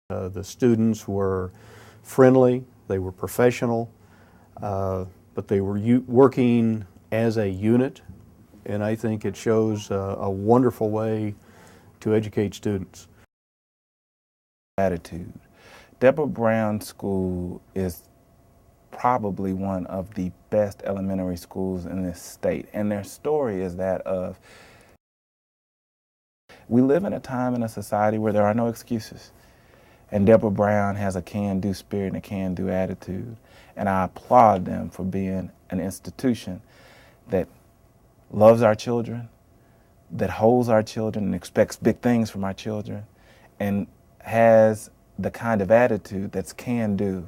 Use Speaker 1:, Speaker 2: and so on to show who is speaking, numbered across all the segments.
Speaker 1: The students were friendly, they were professional, but they were working as a unit, and I think it shows a wonderful way to educate students.
Speaker 2: Attitude. Deborah Brown School is probably one of the best elementary schools in this state, and their story is that of we live in a time in a society where there are no excuses. And Deborah Brown has a can-do spirit and a can-do attitude. And I applaud them for being an institution that loves our children, that holds our children and expects big things from our children, and has the kind of attitude that's can-do.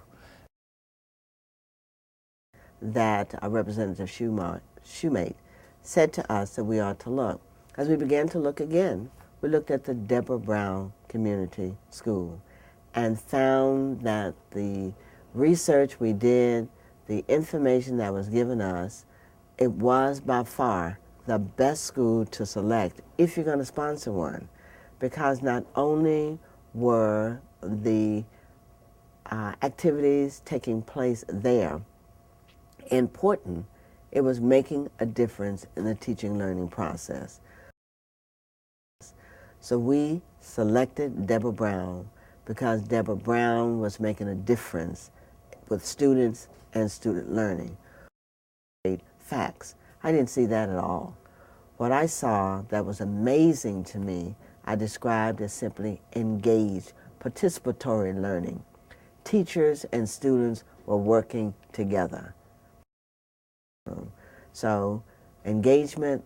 Speaker 3: That our Representative Shoemate said to us that we ought to look. As we began to look again, we looked at the Deborah Brown Community School and found that the research we did, the information that was given us, it was by far the best school to select if you're going to sponsor one, because not only were the activities taking place there important, it was making a difference in the teaching learning process. So we selected Deborah Brown because Deborah Brown was making a difference with students and student learning. Facts. I didn't see that at all. What I saw that was amazing to me, I described as simply engaged, participatory learning. Teachers and students were working together. So engagement,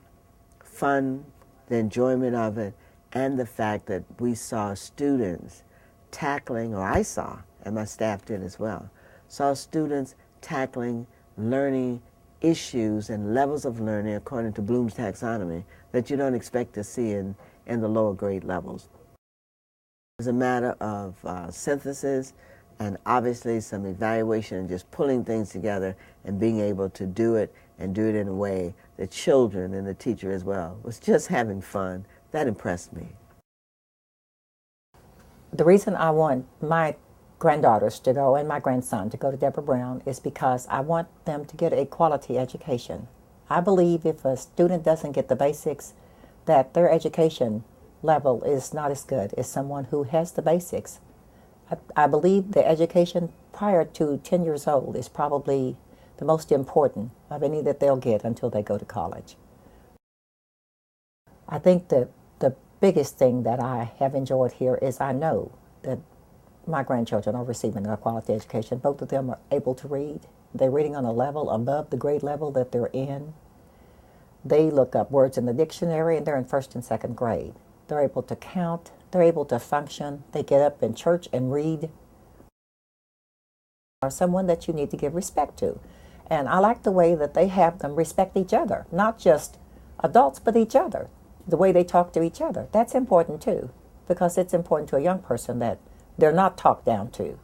Speaker 3: fun, the enjoyment of it, and the fact that we saw students tackling, or I saw, and my staff did as well, saw students tackling learning issues and levels of learning according to Bloom's taxonomy that you don't expect to see in the lower grade levels. It's a matter of synthesis and obviously some evaluation and just pulling things together and being able to do it and do it in a way that children and the teacher as well was just having fun. That impressed me.
Speaker 4: The reason I want my granddaughters to go and my grandson to go to Deborah Brown is because I want them to get a quality education. I believe if a student doesn't get the basics, that their education level is not as good as someone who has the basics. I believe the education prior to 10 years old is probably the most important of any that they'll get until they go to college. I think that the biggest thing that I have enjoyed here is I know that my grandchildren are receiving a quality education. Both of them are able to read. They're reading on a level above the grade level that they're in. They look up words in the dictionary, and they're in first and second grade. They're able to count. They're able to function. They get up in church and read. Are someone that you need to give respect to. And I like the way that they have them respect each other, not just adults, but each other, the way they talk to each other. That's important too, because it's important to a young person that they're not talked down to.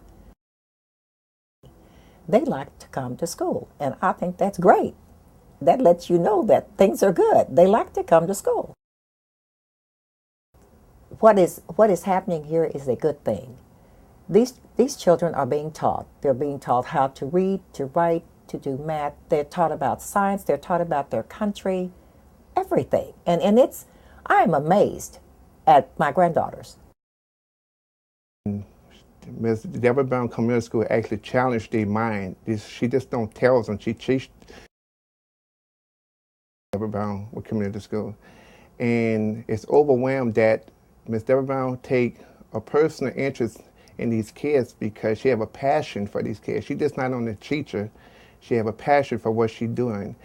Speaker 4: They like to come to school, and I think that's great. That lets you know that things are good. They like to come to school. What is happening here is a good thing. These children are being taught. They're being taught how to read, to write, to do math. They're taught about science. They're taught about their country, everything. And I'm amazed at my granddaughters.
Speaker 5: Ms. Deborah Brown Community School actually challenged their mind. She just don't tell them. She teaches Deborah Brown Community School. And it's overwhelmed that Ms. Deborah Brown take a personal interest in these kids because she have a passion for these kids. She's just not only a teacher, she have a passion for what she's doing.